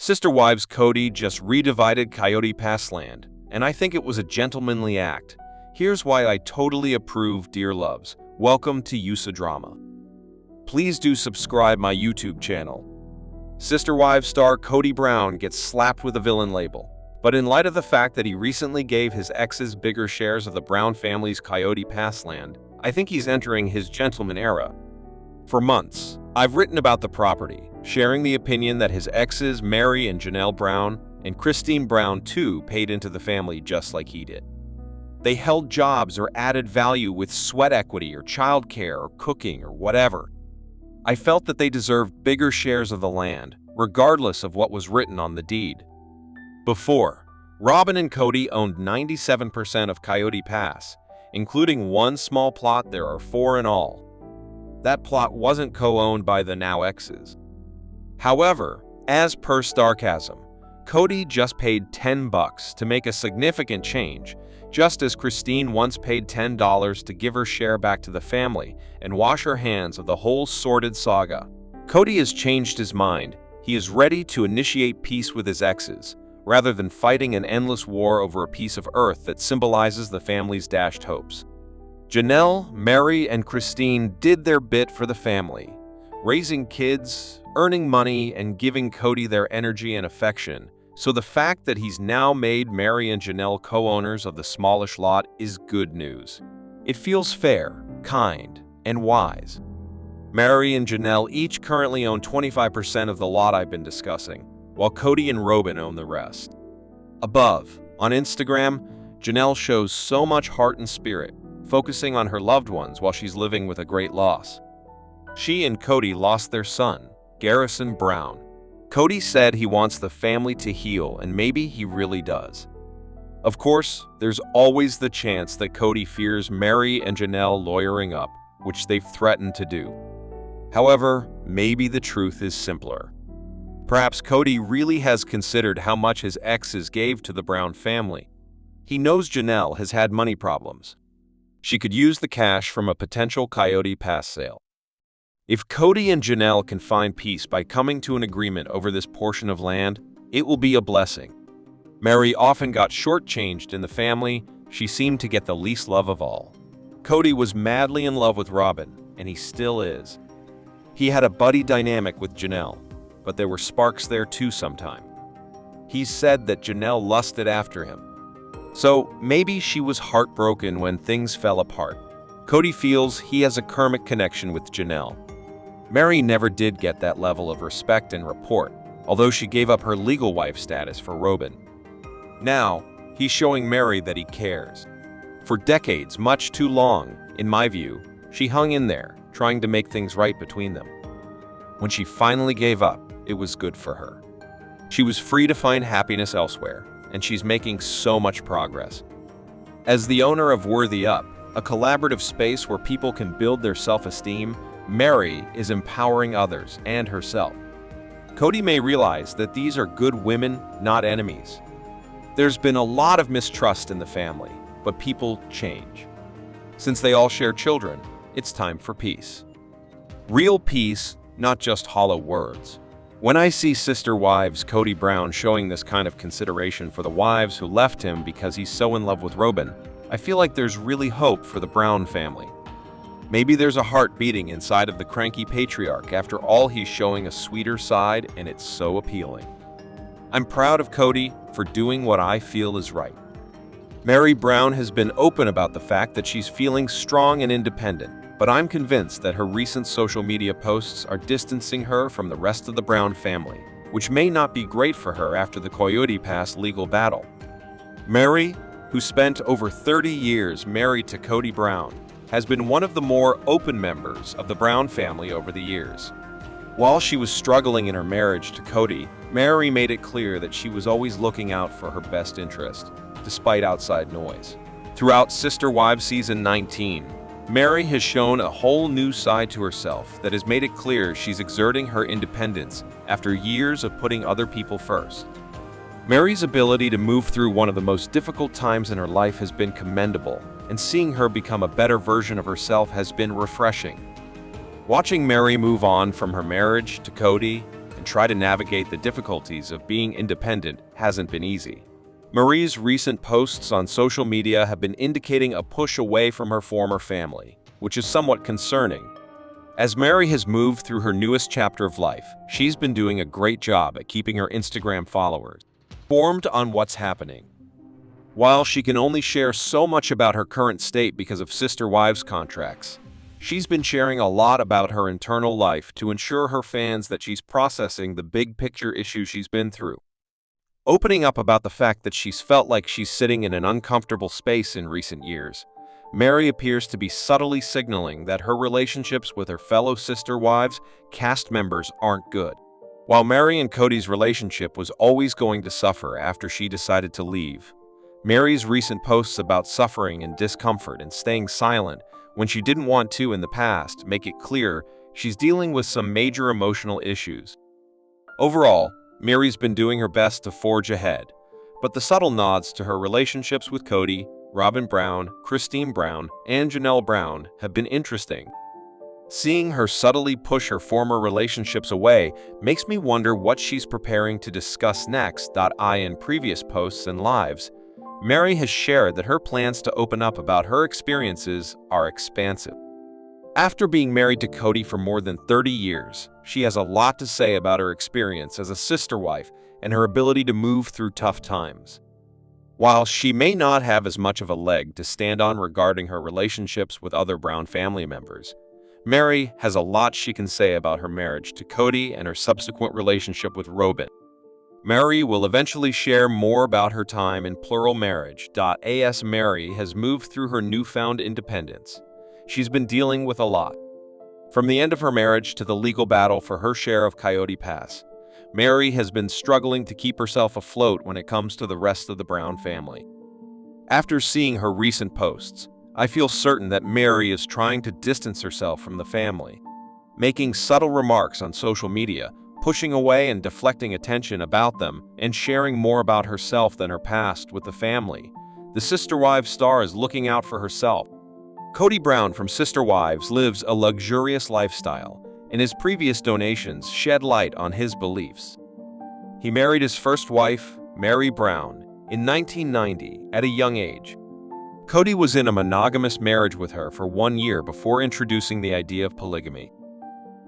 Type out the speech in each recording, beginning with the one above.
Sister Wives Kody just redivided Coyote Pass land, and I think it was a gentlemanly act. Here's why I totally approve, dear loves. Welcome to USA Drama. Please do subscribe my YouTube channel. Sister Wives star Kody Brown gets slapped with a villain label. But in light of the fact that he recently gave his exes bigger shares of the Brown family's Coyote Pass land, I think he's entering his gentleman era. For months, I've written about the property, sharing the opinion that his exes Mary and Janelle Brown and Christine Brown too paid into the family just like he did. They held jobs or added value with sweat equity or childcare or cooking or whatever. I felt that they deserved bigger shares of the land, regardless of what was written on the deed. Before, Robyn and Kody owned 97% of Coyote Pass, including one small plot. There are 4 in all. That plot wasn't co-owned by the now exes. However, as per Starcasm, Kody just paid $10 to make a significant change, just as Christine once paid $10 to give her share back to the family and wash her hands of the whole sordid saga. Kody has changed his mind. He is ready to initiate peace with his exes, rather than fighting an endless war over a piece of earth that symbolizes the family's dashed hopes. Janelle, Mary, and Christine did their bit for the family, raising kids, earning money, and giving Kody their energy and affection. So the fact that he's now made Mary and Janelle co-owners of the smallish lot is good news. It feels fair, kind, and wise. Mary and Janelle each currently own 25% of the lot I've been discussing, while Kody and Robyn own the rest. Above, on Instagram, Janelle shows so much heart and spirit, focusing on her loved ones while she's living with a great loss. She and Kody lost their son, Garrison Brown. Kody said he wants the family to heal, and maybe he really does. Of course, there's always the chance that Kody fears Mary and Janelle lawyering up, which they've threatened to do. However, maybe the truth is simpler. Perhaps Kody really has considered how much his exes gave to the Brown family. He knows Janelle has had money problems. She could use the cash from a potential Coyote Pass sale. If Kody and Janelle can find peace by coming to an agreement over this portion of land, it will be a blessing. Mary often got shortchanged in the family. She seemed to get the least love of all. Kody was madly in love with Robyn, and he still is. He had a buddy dynamic with Janelle, but there were sparks there too sometime. He said that Janelle lusted after him. So maybe she was heartbroken when things fell apart. Kody feels he has a karmic connection with Janelle. Mary never did get that level of respect and rapport, although she gave up her legal wife status for Robyn. Now, he's showing Mary that he cares. For decades, much too long, in my view, she hung in there, trying to make things right between them. When she finally gave up, it was good for her. She was free to find happiness elsewhere, and she's making so much progress. As the owner of Worthy Up, a collaborative space where people can build their self-esteem, Mary is empowering others and herself. Kody may realize that these are good women, not enemies. There's been a lot of mistrust in the family, but people change. Since they all share children, it's time for peace. Real peace, not just hollow words. When I see Sister Wives Kody Brown showing this kind of consideration for the wives who left him because he's so in love with Robyn, I feel like there's really hope for the Brown family. Maybe there's a heart beating inside of the cranky patriarch. After all, he's showing a sweeter side, and it's so appealing. I'm proud of Kody for doing what I feel is right. Mary Brown has been open about the fact that she's feeling strong and independent, but I'm convinced that her recent social media posts are distancing her from the rest of the Brown family, which may not be great for her after the Coyote Pass legal battle. Mary, who spent over 30 years married to Kody Brown, has been one of the more open members of the Brown family over the years. While she was struggling in her marriage to Kody, Mary made it clear that she was always looking out for her best interest, despite outside noise. Throughout Sister Wives Season 19, Mary has shown a whole new side to herself that has made it clear she's exerting her independence after years of putting other people first. Mary's ability to move through one of the most difficult times in her life has been commendable, and seeing her become a better version of herself has been refreshing. Watching Mary move on from her marriage to Kody and try to navigate the difficulties of being independent hasn't been easy. Marie's recent posts on social media have been indicating a push away from her former family, which is somewhat concerning. As Mary has moved through her newest chapter of life, she's been doing a great job at keeping her Instagram followers informed on what's happening. While she can only share so much about her current state because of sister wives contracts, she's been sharing a lot about her internal life to ensure her fans that she's processing the big picture issues she's been through. Opening up about the fact that she's felt like she's sitting in an uncomfortable space in recent years, Mary appears to be subtly signaling that her relationships with her fellow sister wives, cast members, aren't good. While Mary and Kody's relationship was always going to suffer after she decided to leave, Mary's recent posts about suffering and discomfort and staying silent when she didn't want to in the past make it clear she's dealing with some major emotional issues. Overall, Mary's been doing her best to forge ahead, but the subtle nods to her relationships with Kody, Robyn Brown, Christine Brown, and Janelle Brown have been interesting. Seeing her subtly push her former relationships away makes me wonder what she's preparing to discuss next. In previous posts and lives, Mary has shared that her plans to open up about her experiences are expansive. After being married to Kody for more than 30 years, she has a lot to say about her experience as a sister wife and her ability to move through tough times. While she may not have as much of a leg to stand on regarding her relationships with other Brown family members, Mary has a lot she can say about her marriage to Kody and her subsequent relationship with Robyn. Mary will eventually share more about her time in plural marriage. As Mary has moved through her newfound independence, she's been dealing with a lot. From the end of her marriage to the legal battle for her share of Coyote Pass, Mary has been struggling to keep herself afloat when it comes to the rest of the Brown family. After seeing her recent posts, I feel certain that Mary is trying to distance herself from the family, making subtle remarks on social media, pushing away and deflecting attention about them, and sharing more about herself than her past with the family. The Sister Wives star is looking out for herself. Kody Brown from Sister Wives lives a luxurious lifestyle, and his previous donations shed light on his beliefs. He married his first wife, Mary Brown, in 1990 at a young age. Kody was in a monogamous marriage with her for 1 year before introducing the idea of polygamy.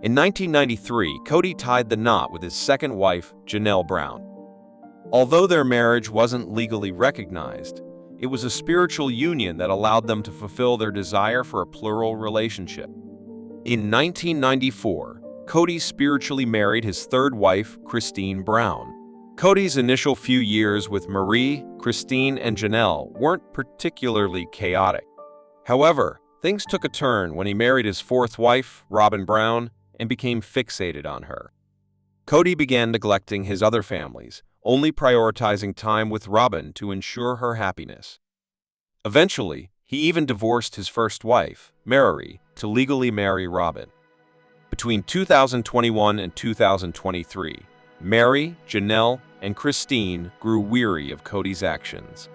In 1993, Kody tied the knot with his second wife, Janelle Brown. Although their marriage wasn't legally recognized, it was a spiritual union that allowed them to fulfill their desire for a plural relationship. In 1994, Kody spiritually married his third wife, Christine Brown. Kody's initial few years with Marie, Christine, and Janelle weren't particularly chaotic. However, things took a turn when he married his fourth wife, Robyn Brown, and became fixated on her. Kody began neglecting his other families, only prioritizing time with Robyn to ensure her happiness. Eventually, he even divorced his first wife, Mary, to legally marry Robyn. Between 2021 and 2023, Mary, Janelle, and Christine grew weary of Kody's actions.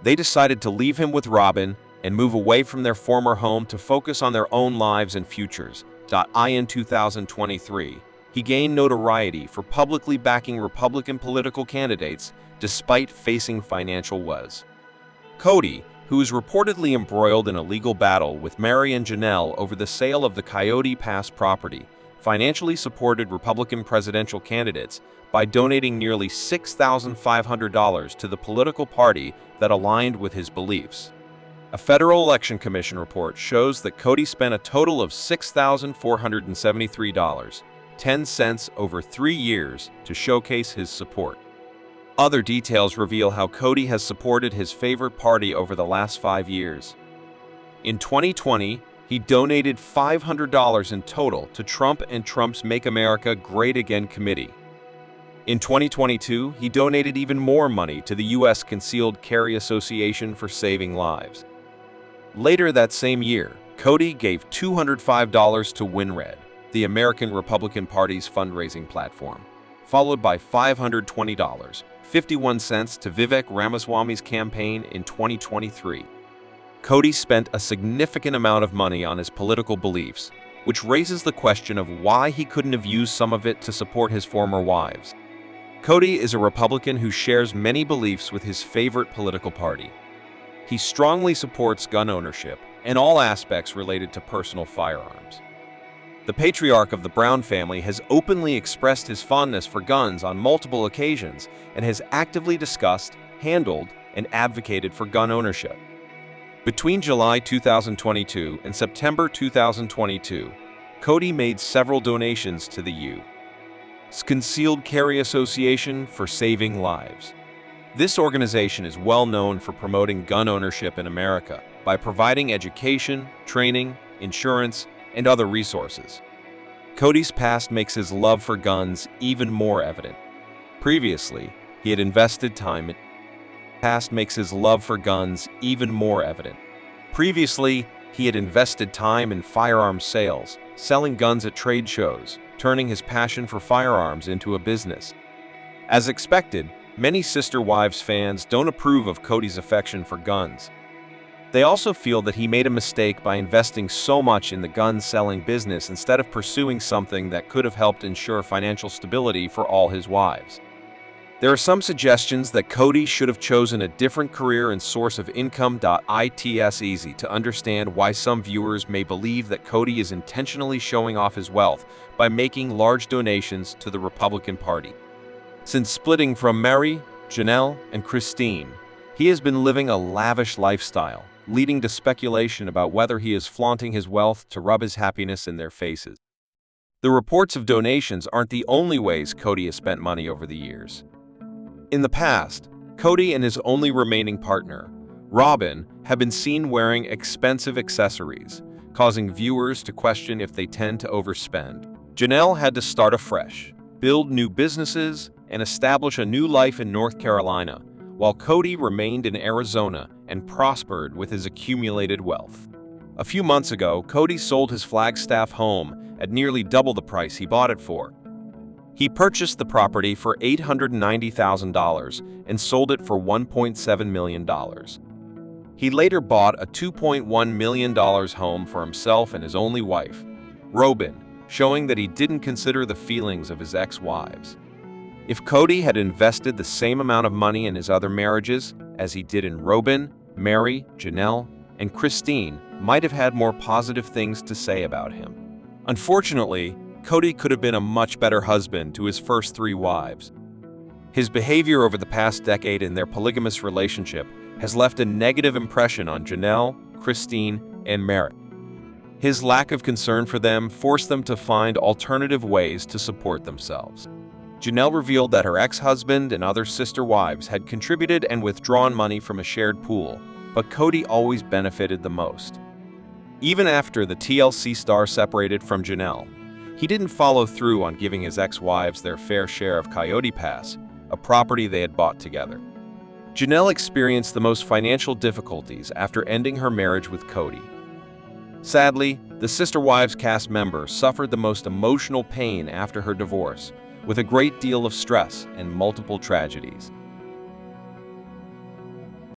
They decided to leave him with Robyn and move away from their former home to focus on their own lives and futures. In 2023, he gained notoriety for publicly backing Republican political candidates despite facing financial woes. Kody, who is reportedly embroiled in a legal battle with Mary and Janelle over the sale of the Coyote Pass property, financially supported Republican presidential candidates by donating nearly $6,500 to the political party that aligned with his beliefs. A Federal Election Commission report shows that Kody spent a total of $6,473.10 over 3 years to showcase his support. Other details reveal how Kody has supported his favorite party over the last 5 years. In 2020, he donated $500 in total to Trump and Trump's Make America Great Again committee. In 2022, he donated even more money to the U.S. Concealed Carry Association for Saving Lives. Later that same year, Kody gave $205 to WinRed, the American Republican Party's fundraising platform, followed by $520.51 to Vivek Ramaswamy's campaign in 2023. Kody spent a significant amount of money on his political beliefs, which raises the question of why he couldn't have used some of it to support his former wives. Kody is a Republican who shares many beliefs with his favorite political party. He strongly supports gun ownership and all aspects related to personal firearms. The patriarch of the Brown family has openly expressed his fondness for guns on multiple occasions and has actively discussed, handled, and advocated for gun ownership. Between July 2022 and September 2022, Kody made several donations to the U.S. Concealed Carry Association for Saving Lives. This organization is well known for promoting gun ownership in America by providing education, training, insurance, and other resources. Kody's past makes his love for guns even more evident. Previously, he had invested time in firearms sales, selling guns at trade shows, turning his passion for firearms into a business. As expected, many Sister Wives fans don't approve of Kody's affection for guns. They also feel that he made a mistake by investing so much in the gun-selling business instead of pursuing something that could have helped ensure financial stability for all his wives. There are some suggestions that Kody should have chosen a different career and source of income. It's easy to understand why some viewers may believe that Kody is intentionally showing off his wealth by making large donations to the Republican Party. Since splitting from Mary, Janelle, and Christine, he has been living a lavish lifestyle, leading to speculation about whether he is flaunting his wealth to rub his happiness in their faces. The reports of donations aren't the only ways Kody has spent money over the years. In the past, Kody and his only remaining partner, Robyn, have been seen wearing expensive accessories, causing viewers to question if they tend to overspend. Janelle had to start afresh, build new businesses, and establish a new life in North Carolina, while Kody remained in Arizona and prospered with his accumulated wealth. A few months ago, Kody sold his Flagstaff home at nearly double the price he bought it for. He purchased the property for $890,000 and sold it for $1.7 million. He later bought a $2.1 million home for himself and his only wife, Robyn, showing that he didn't consider the feelings of his ex-wives. If Kody had invested the same amount of money in his other marriages as he did in Robyn, Mary, Janelle, and Christine, might have had more positive things to say about him. Unfortunately, Kody could have been a much better husband to his first three wives. His behavior over the past decade in their polygamous relationship has left a negative impression on Janelle, Christine, and Mary. His lack of concern for them forced them to find alternative ways to support themselves. Janelle revealed that her ex-husband and other sister wives had contributed and withdrawn money from a shared pool, but Kody always benefited the most. Even after the TLC star separated from Janelle, he didn't follow through on giving his ex-wives their fair share of Coyote Pass, a property they had bought together. Janelle experienced the most financial difficulties after ending her marriage with Kody. Sadly, the Sister Wives cast member suffered the most emotional pain after her divorce, with a great deal of stress and multiple tragedies.